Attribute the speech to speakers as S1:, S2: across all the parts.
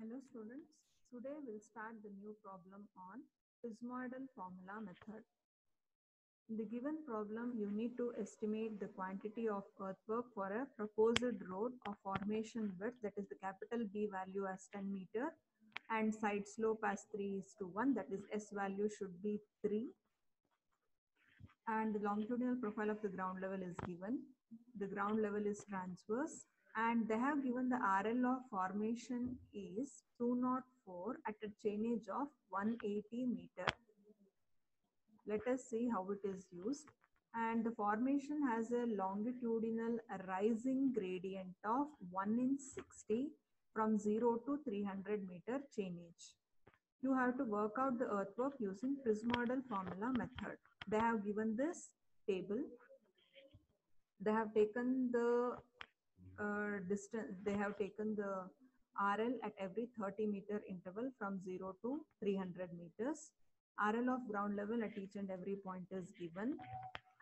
S1: Hello students, today we'll start the new problem on Pismoidal formula method. In the given problem, you need to estimate the quantity of earthwork for a proposed road of formation width, that is the capital B value as 10 meter and side slope as 3:1, that is S value should be 3, and the longitudinal profile of the ground level is given. The ground level is transverse and they have given the RL of formation is 204 at a chainage of 180 meter. Let us see how it is used. And the formation has a longitudinal rising gradient of 1 in 60 from 0 to 300 meter chainage. You have to work out the earthwork using Pismoidal formula method. They have given this table. They have taken the distance, they have taken the RL at every 30 meter interval from 0 to 300 meters. RL of ground level at each and every point is given.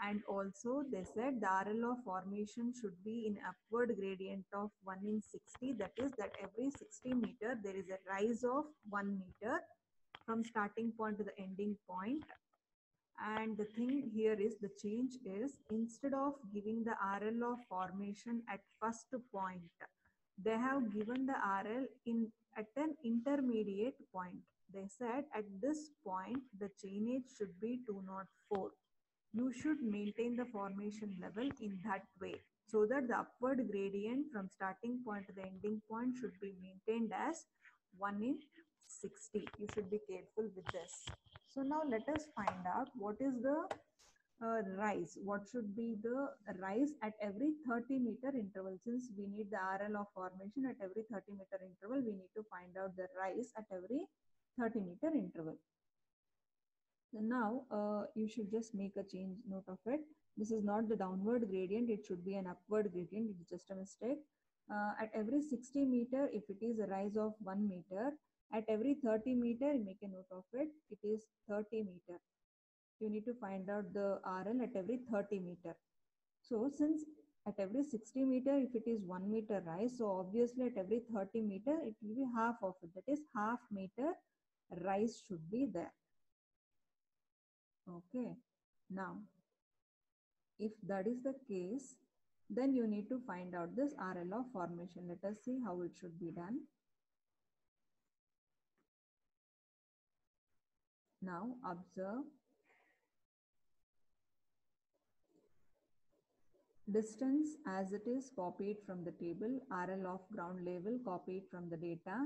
S1: And also they said the RL of formation should be in upward gradient of 1 in 60. That is that every 60 meter there is a rise of 1 meter from starting point to the ending point. And the thing here is the change is instead of giving the RL of formation at first point, they have given the RL at an intermediate point. They said at this point the chainage should be 204. You should maintain the formation level in that way so that the upward gradient from starting point to the ending point should be maintained as 1 in 60. You should be careful with this. So now let us find out what is the rise. What should be the rise at every 30 meter interval? Since we need the RL of formation at every 30 meter interval, we need to find out the rise at every 30 meter interval. So now you should just make a change note of it. This is not the downward gradient, it should be an upward gradient. It is just a mistake. At every 60 meter, if it is a rise of 1 meter, at every 30 meter, make a note of it, it is 30 meter. You need to find out the RL at every 30 meter. So since at every 60 meter, if it is 1 meter rise, so obviously at every 30 meter, it will be half of it. That is half meter rise should be there. Okay. Now, if that is the case, then you need to find out this RL of formation. Let us see how it should be done. Now observe. Distance as it is copied from the table, RL of ground level copied from the data.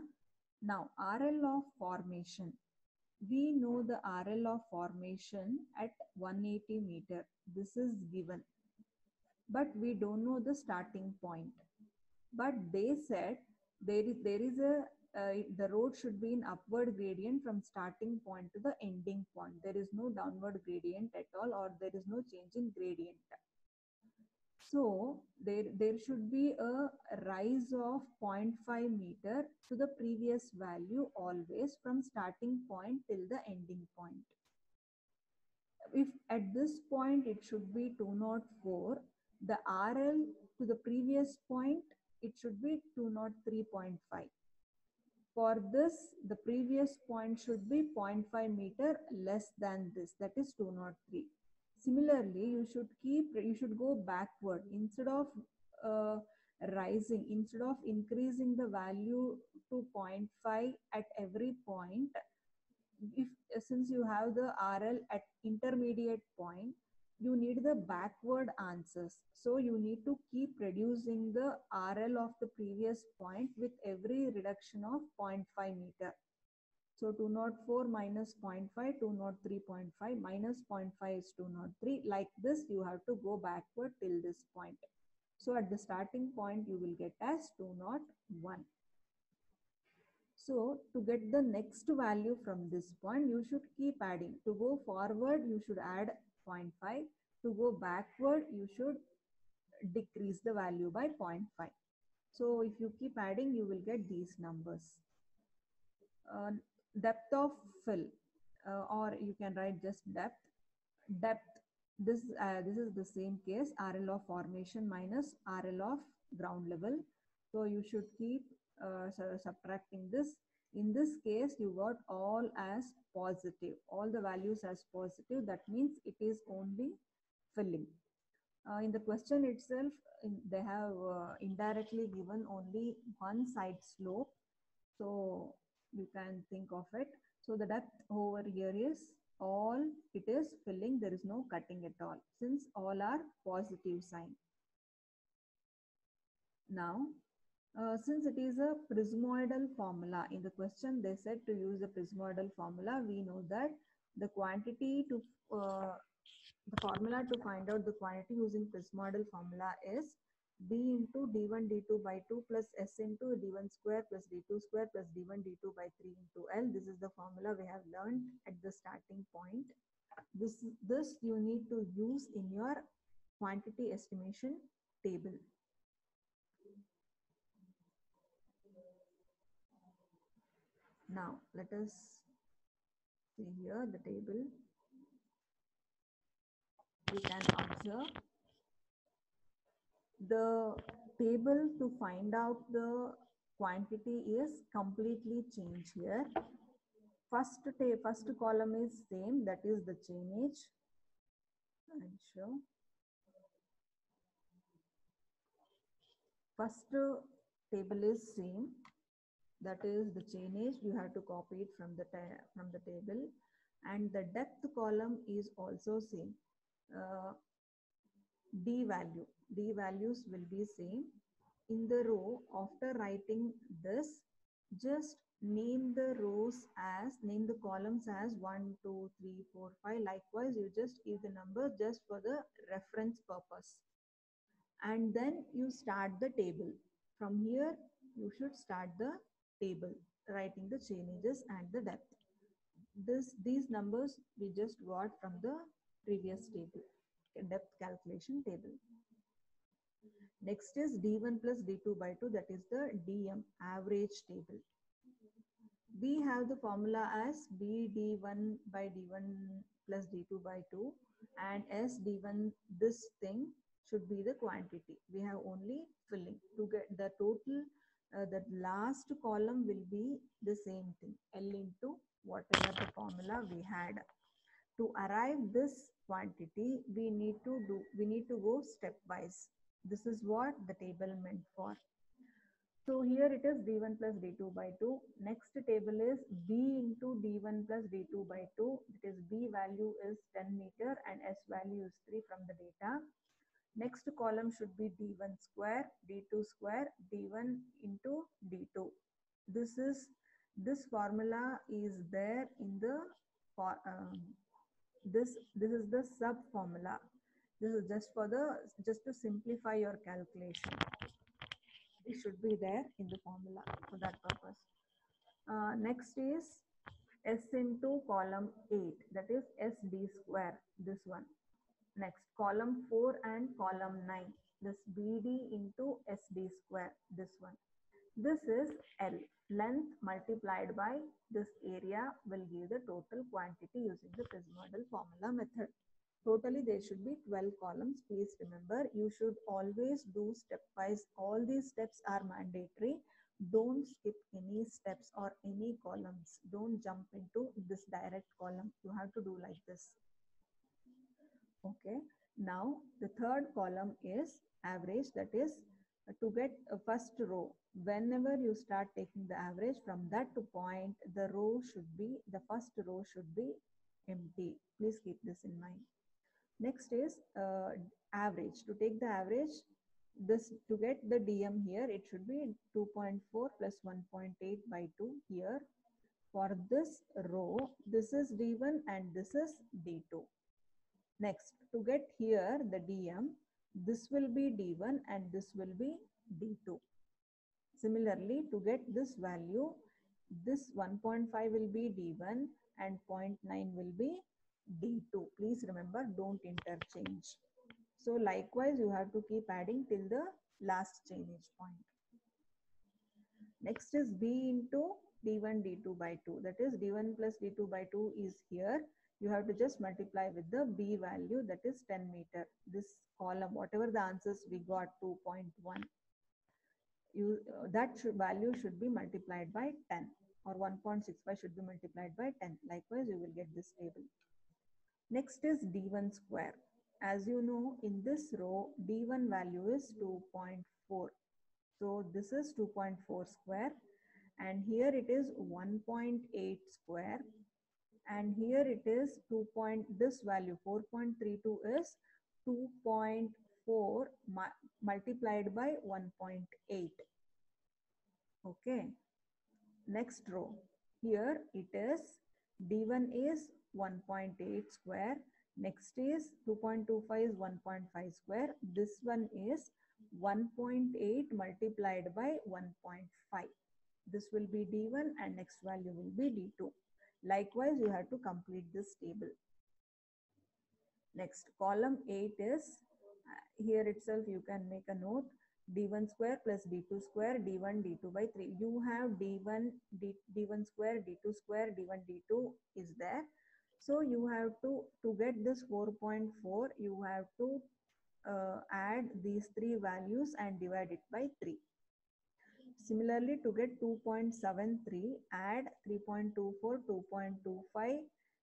S1: Now RL of formation. We know the RL of formation at 180 meter. This is given. But we don't know the starting point. But they said there is a the road should be in upward gradient from starting point to the ending point. There is no downward gradient at all, or there is no change in gradient. So there should be a rise of 0.5 meter to the previous value always from starting point till the ending point. If at this point it should be 204, the RL to the previous point, it should be 203.5. For this, the previous point should be 0.5 meter less than this, that is 203. Similarly, you should go backward instead of rising, instead of increasing the value to 0.5 at every point. If since you have the RL at intermediate point, you need the backward answers. So you need to keep reducing the RL of the previous point with every reduction of 0.5 meter. So 204 minus 0.5, 203.5 minus 0.5 is 203. Like this, you have to go backward till this point. So at the starting point, you will get as 201. So to get the next value from this point, you should keep adding. To go forward, you should add 0.5. To go backward, you should decrease the value by 0.5. So if you keep adding, you will get these numbers. Depth of fill, or you can write just depth. Depth, this is the same case, RL of formation minus RL of ground level. So you should keep subtracting this. In this case, you got all as positive, all the values as positive. That means it is only filling. In the question itself, they have indirectly given only one side slope. So you can think of it. So the depth over here is all, it is filling. There is no cutting at all since all are positive sign. Now, since it is a prismoidal formula, in the question they said to use the prismoidal formula, we know that the quantity to the formula to find out the quantity using prismoidal formula is d into d1 d2 by 2 plus s into d1 square plus d2 square plus d1 d2 by 3 into L. This is the formula we have learned at the starting point. This you need to use in your quantity estimation table. Now let us see here the table. You can observe the table to find out the quantity is completely changed here. First column is same, that is the chainage. And show first table is same, that is the chainage. You have to copy it from the table, and the depth column is also same. D values will be same. In the row, after writing this, just name the columns as 1, 2, 3, 4, 5. Likewise, you just give the number just for the reference purpose. And then you start the table. From here, you should start the table, writing the changes and the depth. These numbers we just got from the previous table, depth calculation table. Next is D1 plus D2 by 2, that is the DM, average table. We have the formula as BD1 by D1 plus D2 by 2, and SD1, this thing should be the quantity. We have only filling. To get the total, the last column will be the same thing, L into whatever the formula we had. To arrive this quantity, we need to go stepwise. This is what the table meant for. So here it is D1 plus D2 by 2. Next table is B into D1 plus D2 by 2. It is B value is 10 meter and S value is 3 from the data. Next column should be D1 square, D2 square, D1 into D2. This formula is there in the this is the sub formula. This is just to simplify your calculation. It should be there in the formula for that purpose. Next is S into column 8, that is SD square, this one. Next, column 4 and column 9, this BD into SD square, this one. This is L, length multiplied by this area will give the total quantity using the prismoidal formula method. Totally there should be 12 columns. Please remember, you should always do stepwise. All these steps are mandatory. Don't skip any steps or any columns. Don't jump into this direct column. You have to do like this. Okay. Now the third column is average, that is to get a first row. Whenever you start taking the average from that point, the first row should be empty. Please keep this in mind. Next is average. To take the average, to get the DM here, it should be 2.4 plus 1.8 by 2 here. For this row, this is D1 and this is D2. Next, to get here the DM, this will be D1 and this will be D2. Similarly, to get this value, this 1.5 will be D1 and 0.9 will be D2. Please remember, don't interchange. So likewise, you have to keep adding till the last chainage point. Next is B into D1 D2 by 2. That is D1 plus D2 by 2 is here. You have to just multiply with the B value, that is 10 meter. This column, whatever the answers we got, 2.1. value should be multiplied by 10, or 1.65 should be multiplied by 10. Likewise, you will get this table. Next is D1 square. As you know, in this row, D1 value is 2.4. So this is 2.4 square, and here it is 1.8 square, and here it is this value 4.32 is 2.4 multiplied by 1.8. Okay. Next row, here it is D1 is 1.8 square, next is 2.25 is 1.5 square, this one is 1.8 multiplied by 1.5. This will be D1 and next value will be D2. Likewise, you have to complete this table. Next, column 8 is, here itself you can make a note, D1 square plus D2 square, D1, D2 by 3. You have D1 square, D2 square, D1, D2 is there. So you have to get this 4.4, you have to add these three values and divide it by 3. Similarly, to get 2.73, add 3.24, 2.25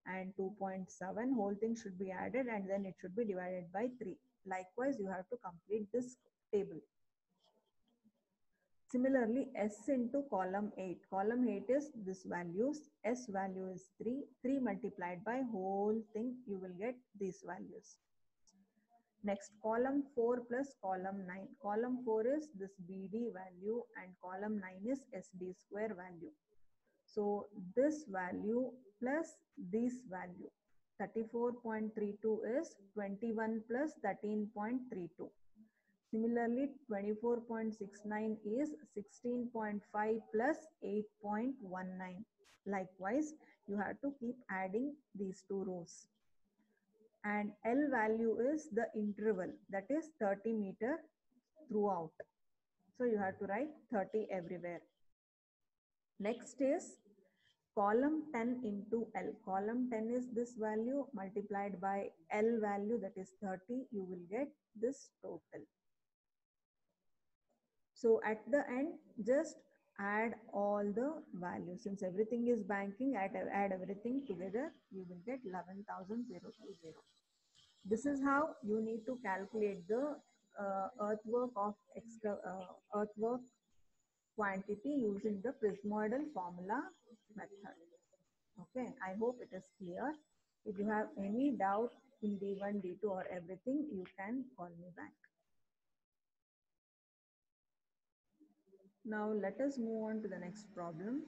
S1: and 2.7. Whole thing should be added and then it should be divided by 3. Likewise, you have to complete this table. Similarly, S into column 8. Column 8 is this values. S value is 3. 3 multiplied by whole thing, you will get these values. Next, column 4 plus column 9. Column 4 is this BD value and column 9 is SD square value. So this value plus this value, 34.32 is 21 plus 13.32. Similarly, 24.69 is 16.5 plus 8.19. Likewise, you have to keep adding these two rows. And L value is the interval, that is 30 meter throughout. So you have to write 30 everywhere. Next is column 10 into L. Column 10 is this value multiplied by L value, that is 30. You will get this total. So at the end, just add all the values. Since everything is banking, add everything together, you will get 11,020. This is how you need to calculate the earthwork quantity using the Prismoidal formula method. Okay, I hope it is clear. If you have any doubt in D1, D2 or everything, you can call me back. Now let us move on to the next problem.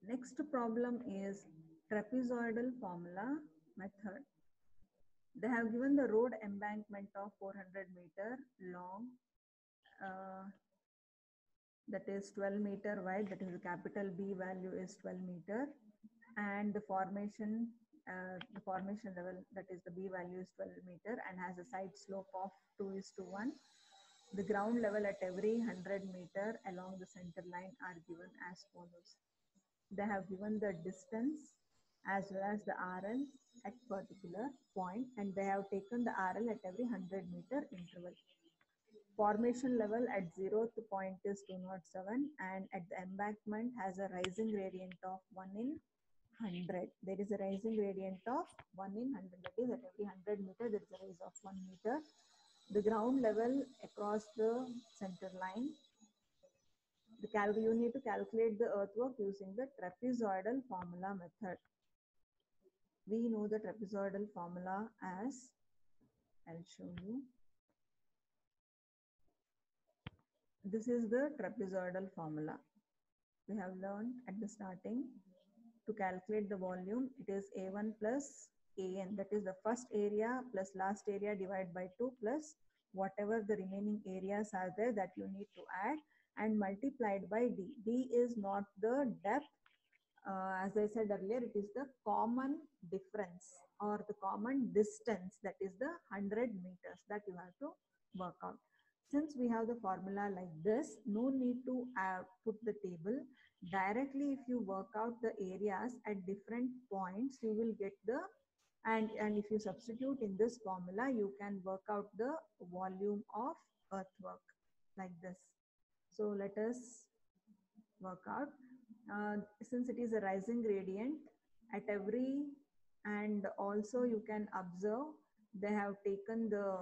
S1: Next problem is trapezoidal formula method. They have given the road embankment of 400 meter long, that is 12 meter wide, that is the capital B value is 12 meter, and the formation level, that is the B value is 12 meter and has a side slope of 2:1. The ground level at every 100 meter along the center line are given as follows. They have given the distance as well as the RL at particular point, and they have taken the RL at every 100 meter interval. Formation level at 0th point is 207, and at the embankment has a rising gradient of 1 in 100. There is a rising gradient of 1 in 100, that is at every 100 meter there is a rise of 1 meter. The ground level across the center line. You need to calculate the earthwork using the trapezoidal formula method. We know the trapezoidal formula as, I'll show you. This is the trapezoidal formula. We have learned at the starting to calculate the volume. It is A1 plus AN, that is the first area plus last area divided by 2 plus whatever the remaining areas are there that you need to add, and multiplied by D. D is not the depth. As I said earlier, it is the common difference. or the common distance, that is the 100 meters, that you have to work out. Since we have the formula like this, no need to put the table. Directly if you work out the areas at different points, you will get the, and if you substitute in this formula, you can work out the volume of earthwork like this. So let us work out. Since it is a rising gradient at every, and also you can observe they have taken the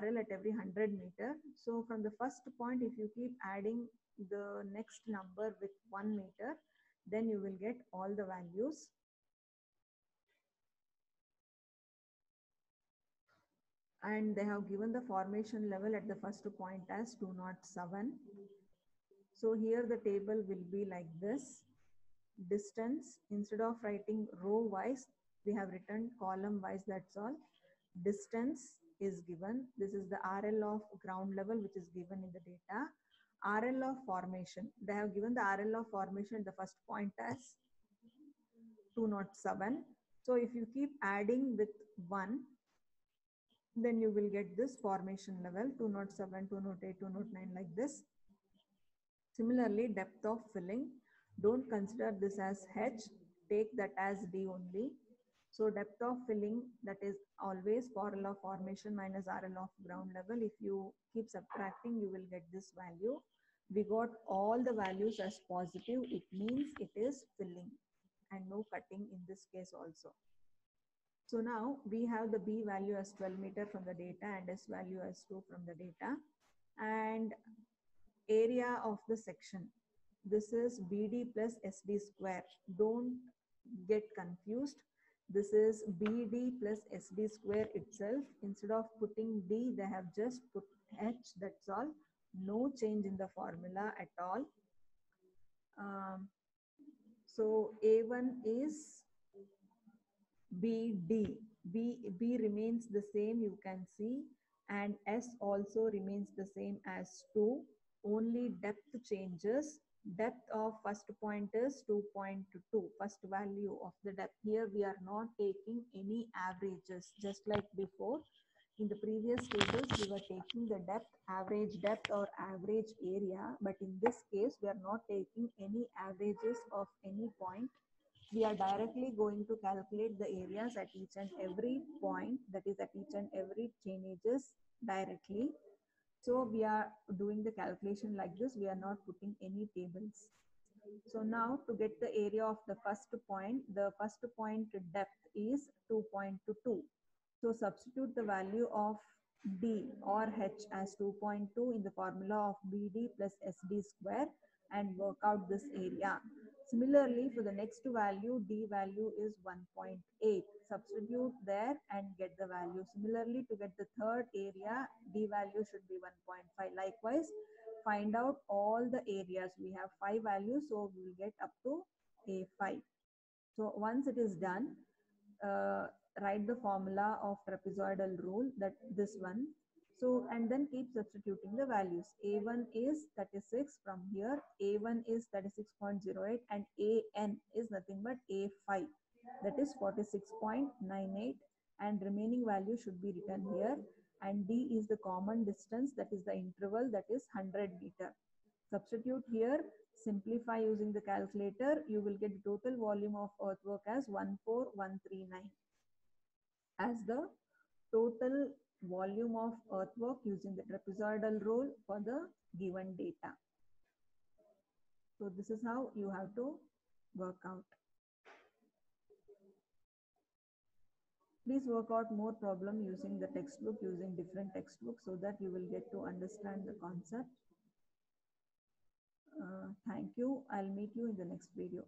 S1: RL at every 100 meter. So from the first point, if you keep adding the next number with 1 meter, then you will get all the values. And they have given the formation level at the first point as 207. So here the table will be like this. Distance, instead of writing row wise, we have written column wise, that's all. Distance is given. This is the RL of ground level, which is given in the data. RL of formation, they have given the RL of formation at the first point as 207. So if you keep adding with 1, then you will get this formation level 207, 208, 209 like this. Similarly, depth of filling, don't consider this as H, take that as D only. So depth of filling, that is always RL of formation minus RL of ground level. If you keep subtracting, you will get this value. We got all the values as positive. It means it is filling and no cutting in this case also. So now we have the B value as 12 meter from the data and S value as 2 from the data. And area of the section, this is BD plus SD square. Don't get confused. This is BD plus SD square itself. Instead of putting D, they have just put H, that's all. No change in the formula at all. So A1 is BD. B remains the same, you can see, and S also remains the same as 2. Only depth changes. Depth of first point is 2.2, first value of the depth. Here we are not taking any averages, just like before. In the previous tables, we were taking the depth, average depth or average area, but in this case, we are not taking any averages of any point. We are directly going to calculate the areas at each and every point, that is at each and every changes directly. So we are doing the calculation like this. We are not putting any tables. So now to get the area of the first point depth is 2.22. So substitute the value of D or H as 2.2 in the formula of BD plus SD square and work out this area. Similarly, for the next value, D value is 1.8. Substitute there and get the value. Similarly, to get the third area, D value should be 1.5. Likewise, find out all the areas. We have 5 values, so we will get up to A5. So once it is done, write the formula of trapezoidal rule, that this one. So, and then keep substituting the values. A1 is 36 from here, A1 is 36.08, and AN is nothing but A5, that is 46.98, and remaining value should be written here. And D is the common distance, that is the interval, that is 100 meter. Substitute here, simplify using the calculator, you will get the total volume of earthwork as 14139 as the total volume of earthwork using the trapezoidal rule for the given data. So this is how you have to work out. Please work out more problem using the textbook, using different textbooks, so that you will get to understand the concept. Thank you. I'll meet you in the next video.